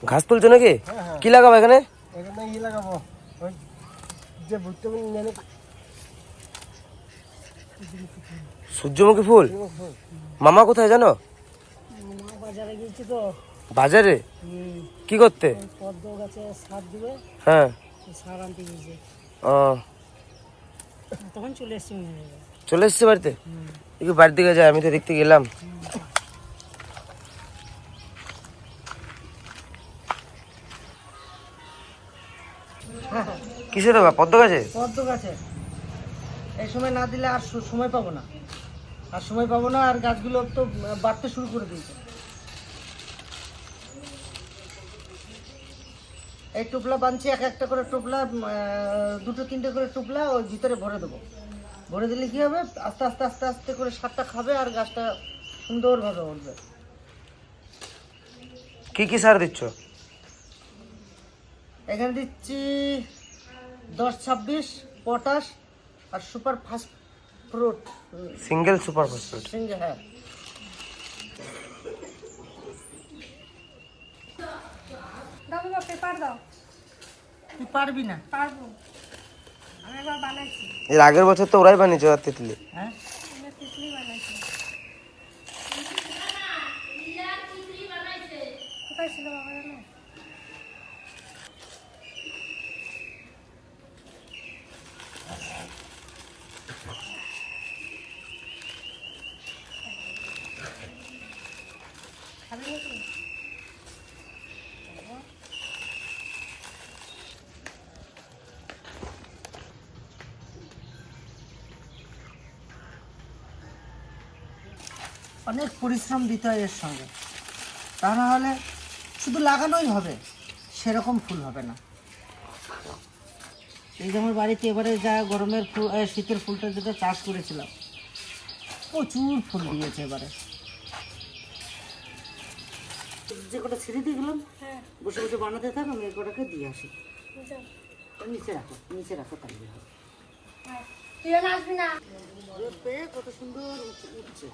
ঘাস তুলছো নাকি? হ্যাঁ। কি লাগাবো এখানে? এখানে ই লাগাবো, ওই যে ভুট্টাগুলো নিয়ে সূর্যমুখী ফুল। মামা কোথায় জানো? বাজারে গিয়েছি তো। বাজারে কি করতে? পদ্ম গাছে সার দিবে। হ্যাঁ। সার আনতে গিয়েছে। ও, তখন চলে এসছি। চলে এসছে বাড়িতে? একটু বাড়ির দিকে যাই, আমি তো দেখতে গেলাম। কিসে দেবা? পদ্ম গাছে? পদ্ম গাছে এই সময় না দিলে আর সময় পাবো না, আর গাছগুলো তো বাড়তে শুরু করে দিয়েছে। এই টোপলা বানছি, এক একটা করে টোপলা, দুটো তিনটে করে টোপলা ওই ভিতরে ভরে দেবো। ভরে দিলে কি হবে, আস্তে আস্তে আস্তে আস্তে করে সারটা খাবে আর গাছটা সুন্দরভাবে উঠবে। কি কি সার দিচ্ছ? এখানে দিচ্ছি 10-26 পটাশ আর super phosphate. Single super phosphate. Single, হ্যাঁ। দাও বাবা, পেপার দাও। তুই পারবি না। পারবো, আমি একবার বানাইছি। এর আগের বছর তো ওরাই বানিয়েছে, আর তিতলি। হ্যাঁ, আমি তিতলি বানাইছি। কোথায় ছিল বাবা জানো? খাবি নাকি? অনেক পরিশ্রম দিতে হয় এর সঙ্গে, তা না হলে শুধু লাগানোই হবে, সেরকম ফুল হবে না। এই যে আমার বাড়িতে এবারে যা গরমের ফুল, শীতের ফুলটা যেটা চাষ করেছিলাম, প্রচুর ফুল দিয়েছে এবারে। যে কটা ছিঁড়ে দিয়ে গেলাম, হ্যাঁ, বসে বসে বানাতে থাক, আমি এই কটাকে দিয়ে আসি। যাও। নিচে রাখো তাহলে হবে। হ্যাঁ, তুই আর আসবি না। রোদ পেয়ে কত সুন্দর উঠছে।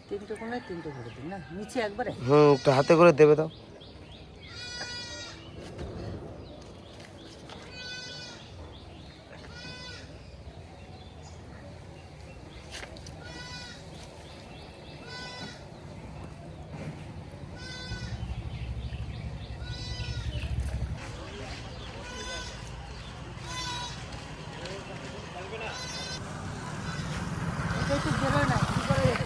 তিনটে কোনায় তিনটে করে দিন না, নিচে একবারে। একটু হাতে করে দেবে দাও। এটা একটু বেরোয় না, কি করে যাবে?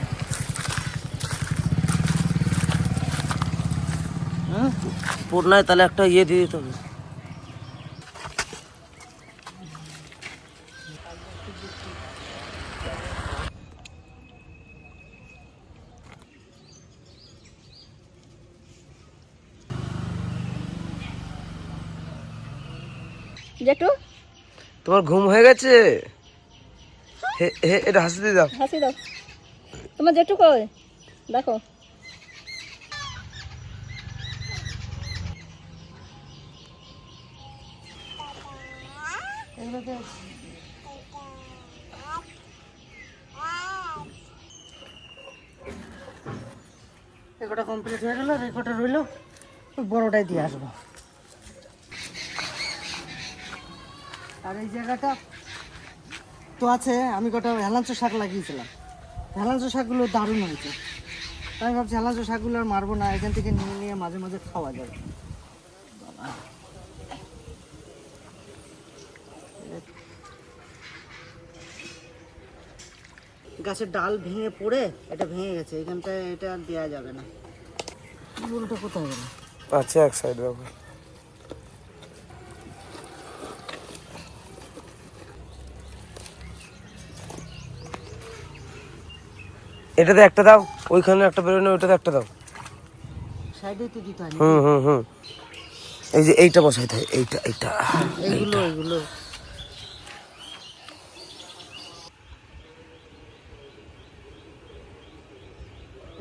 পূর্ণায় তাহলে একটা ইয়ে দিয়ে দিতে হবে। জেঠু, তোমার ঘুম হয়ে গেছে? এটা হাসি দিয়ে দাও। হাসি দাও। তোমার জেঠু কই? দেখো। এগুলোতে রেকর্ডটা কমপ্লিট হয়ে গেল, রেকর্ডটা রইলো, ওই বড়টাই দিয়ে আসবো। আর এই জায়গাটা তো আছে, আমি কটা হেলাঞ্চ শাক লাগিয়েছিলাম, হেলাঞ্চ শাকগুলো দারুণ হয়েছে। তাই আমি ভাবছি হেলাঞ্চ শাকগুলো আর মারবো না, এখান থেকে নিয়ে নিয়ে মাঝে মাঝে খাওয়া যাবে। গাছের ডাল ভেঙে পড়ে এটা ভেঙে গেছে, এখানটায় এটা আর দেওয়া যাবে না। গরুটা কোথায় গেল? আচ্ছা, এক সাইড রাখো। এটাতে একটা দাও, ওইখানে একটা বেরোনো, ওইটাতে একটা দাও। সাইডেই তো দিতে হয়। হুম। এই যে এইটা বসাই থাকে, এইটা এইগুলো এইগুলো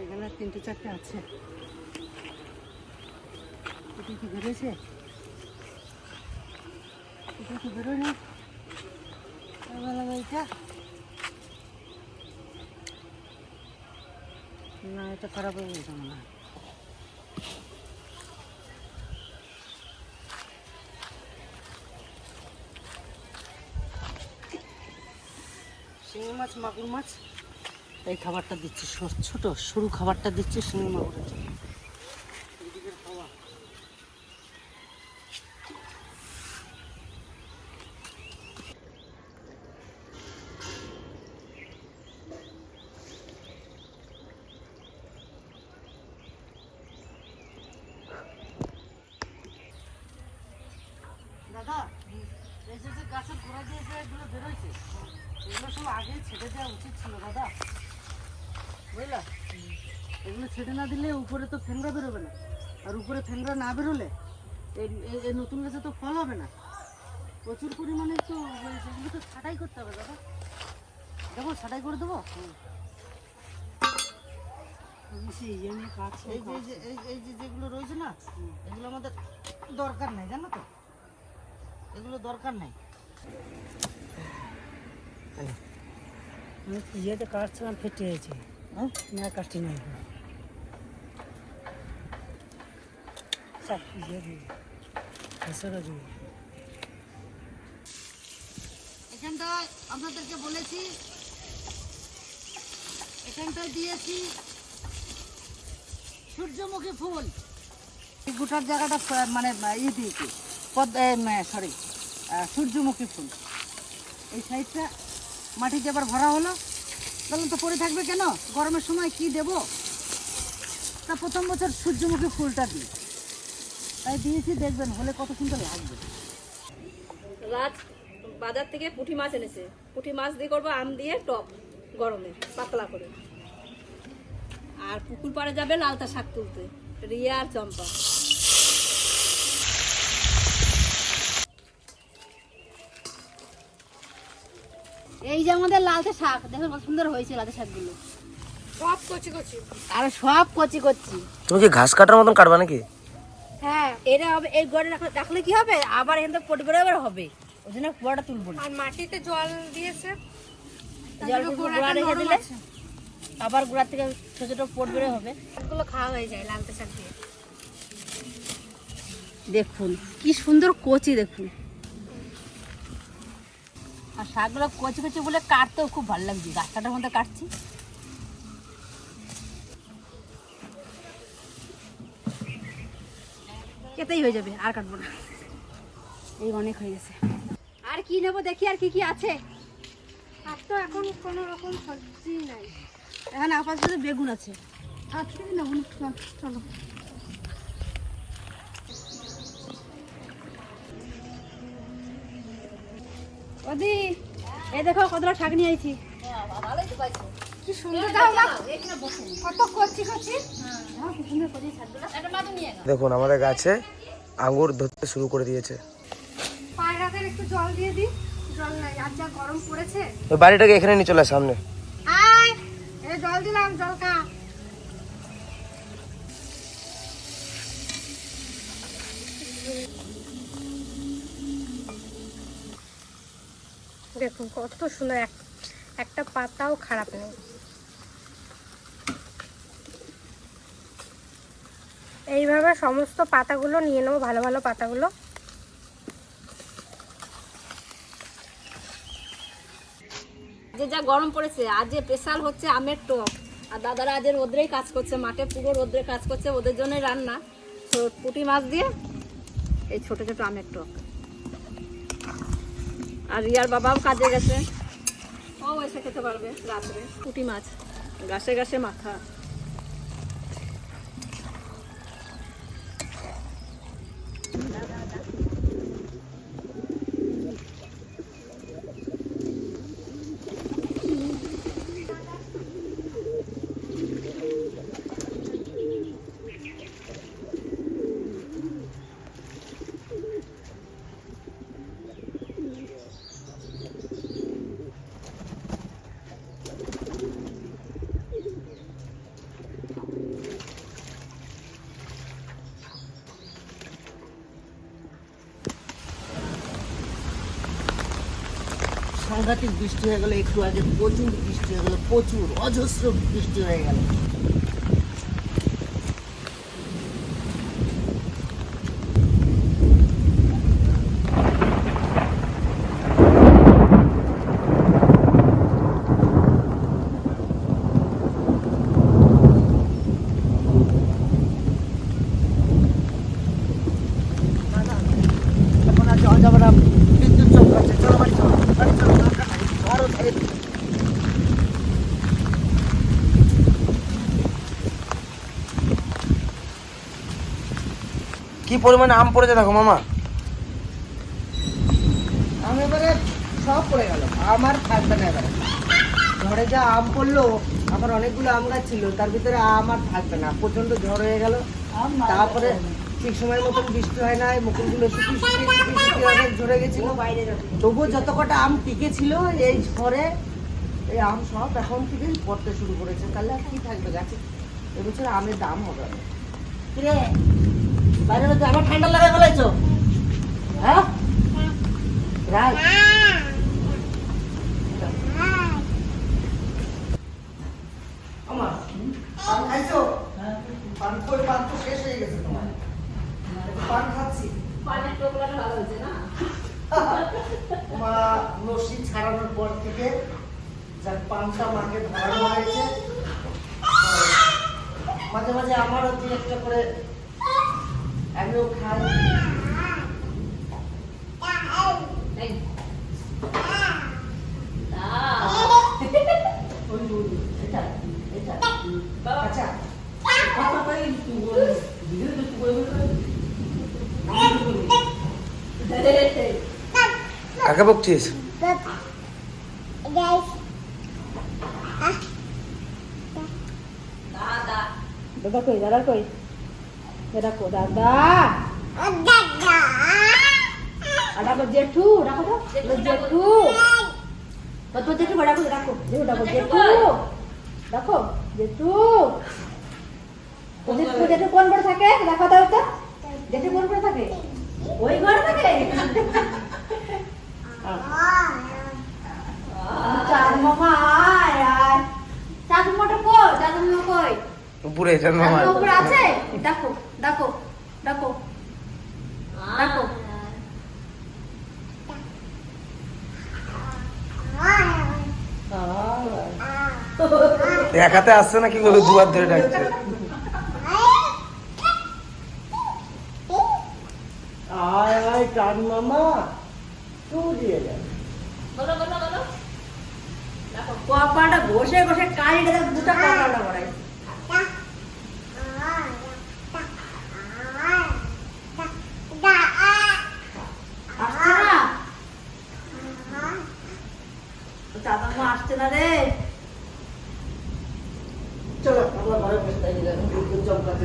এখানে 3-4টে আছে। এটা কি বেরোছে? এটা কি বেরোয় না? এইটা না, এটা খারাপ হয়ে গেছে মনে হয়। শিঙি মাছ মাগুর মাছ এই খাবারটা দিচ্ছি, ছোট সরু খাবারটা দিচ্ছি শিঙি মাগুরের জন্য। এদিকের খাওয়া দাদা, এই যে যে গাছের গোড়া দিয়ে যে এগুলো বেরোইছে, এগুলো সব আগে ছেড়ে দেওয়া উচিত ছিল দাদা, বুঝলা? এগুলো ছেড়ে না দিলে উপরে তো ফেংরা বেরোবে না, আর উপরে ফেংরা না বেরোলে এই নতুন গাছে তো ফল হবে না। প্রচুর পরিমাণে তো সেগুলো তো ছাঁটাই করতে হবে দাদা। দেখো ছাঁটাই করে দেবো। এই যে যেগুলো রয়েছে না, এগুলো আমাদের দরকার নাই, জানো তো, এগুলো দরকার নাই। ইয়েতে কাটছিলাম, ফেটে গেছে, না কাটছি না। এখানটা আপনাদেরকে বলেছি, এখানটায় দিয়েছি সূর্যমুখী ফুল। গোটার জায়গাটা মানে ইয়ে দিয়েছি সরি সূর্যমুখী ফুল। এই সাইডটা মাটিতে আবার ভরা হলো, বললাম তো পড়ে থাকবে কেন, গরমের সময় কি দেব, তা প্রথম বছর সূর্যমুখী ফুলটা দিই, তাই দিয়েছি। দেখবেন হলে কত সুন্দর লাগবে। রাত বাজার থেকে পুঁটি মাছ এনেছে, পুঁটি মাছ দিয়ে করবো আম দিয়ে টক গরমে পাতলা করে। আর পুকুর পাড়ে যাবে লালতা শাক তুলতে, রিয়া আর চম্পা। এই যে আমাদের লালতা শাক, দেখো কত সুন্দর হয়েছে লালতা শাকগুলো, সব কচি কচি। আর সব কচি কচি। তুমি কি ঘাস কাটার মতন কাটবা নাকি? হ্যাঁ, এটা হবে, এই গড়ে রাখলে কি হবে, আবার এখান থেকে পটি করে আবার হবে, ওই জন্য বড়টা তুলবো না। আর মাটিতে জল দিয়েছে, জল গোড়া রেখে দিলে আবার গোড়া থেকে ছোট ছোট পট বেরো হবে, সবগুলো খাওয়া হয়ে যায় লালতা শাক দিয়ে। দেখুন কি সুন্দর কচি, দেখুন। আর শাকগুলো কচি কচি বলে কাটতেও খুব ভালো লাগছে, গাছ কাটার মধ্যে কাটছি। এতেই হয়ে যাবে, আর কাটবো না, এই অনেক হয়ে গেছে। আর কি নেবো দেখি, আর কি কি আছে। আর তো এখন কোনো রকম সবজি নাই, এখানে আপাতত বেগুন আছে। আজকে নেবো না, চলো। ওদি, এই দেখো কতটা শাক নিয়ে আইছি। কি সুন্দর, কত কচি কচি। দেখুন আমাদের গাছে আঙ্গুর ধরতে শুরু করে দিয়েছে। পায়রাদের একটু জল দিয়ে দিই, জল নাই, আর যা গরম পড়েছে। ওই বাড়িটাকে এখানে নিয়ে চলে আয় সামনে। আয়, এই জল দিলাম, জল খা। দেখুন কত সুন্দর, একটা পাতাও খারাপ নেই। এইভাবে সমস্ত পাতাগুলো নিয়ে নেবো, ভালো ভালো পাতাগুলো। যে যা গরম পড়েছে, আজ যে স্পেশাল হচ্ছে আমের টক। আর দাদারা আজ রোদ্রেই কাজ করছে, মাঠে পুরো রোদ্রে কাজ করছে, ওদের জন্যই রান্না। তো পুঁটি মাছ দিয়ে এই ছোট ছোট আমের টক। আর রিয়ার বাবাও কাজে গেছে, ও এসে খেতে পারবে রাত্রে। পুঁটি মাছ গাছে গাছে মাথা। সাংঘাতিক বৃষ্টি হয়ে গেল, একটু আগে প্রচুর বৃষ্টি হয়ে গেল, প্রচুর অজস্র বৃষ্টি হয়ে গেল। কি পরিমাণে আম পড়েছে দেখো মামা। আম এবারে সব পড়ে গেল, আমার থাকবে না এবারে। ঝড়ে যা আম পড়লো, আমার অনেকগুলো আম গাছ ছিল, তার ভিতরে আম আর থাকবে না, প্রচন্ড ঝড় হয়ে গেল। তারপরে ঠিক সময় মতন বৃষ্টি হয় না, মুকুলগুলো শুকিয়ে অনেক ঝরে গেছিল। তবুও যত কটা আম টিকে ছিল এই ঝড়ে, এই আম সব এখন থেকে পড়তে শুরু করেছে। তাহলে আর কি থাকবে গাছে? এবছর আমের দাম হবে না। কিরে বাইরে মধ্যে আমার ঠান্ডা লাগাই ফেলাইছো? হ্যাঁ রাই আমার পান খাইছো? পান কই? পান তো শেষ হয়ে গেছে তোমার। পান খাচ্ছি। পানের টোকরা ভালো হয়েছে না? মা নসি ছাড়ানোর পর থেকে যার পানটা মাকে ধরানো হয়েছে, মাঝে মাঝে আমারও দু একটা করে আমিও খাই। এই এটা এটা আচ্ছা কাকে বকছিস? দাদা কই? দাদা কই? দাদা কো? দাদা ডাকো জেঠু, ডাকো তো জেঠু। তো জেঠু ডাকো, ডাকো জেঠু, ডাকো জেঠু, ডাকো জেঠু। জেঠু কোন ঘরে থাকে? দেখো দাও তো, জেঠু কোন ঘরে থাকে? ওই ঘরে থাকে। চাঁদ মামা আয় আয়। চাঁদ মামাটা কই? চাঁদ মামা কই? উপরে চাঁদ মামা। উপরে আছে? ডাকো ডাকো ডাকো ডাকো। এক হাতে আসছে না, কি করবে? দু হাত ধরে ডাকছে। আয় আয় চাঁদ মামা, তুই দিয়ে যাবে। বলো বলো বলো। দেখো কপালটা বসে বসে কালিটা দেখ, দুটো কপালটা বড়াই। আসছে না? দাদা মা আসছে না রে। চলো আমরা ঘরে বসে থাকি, এখন বিদ্যুৎ চমকাতে।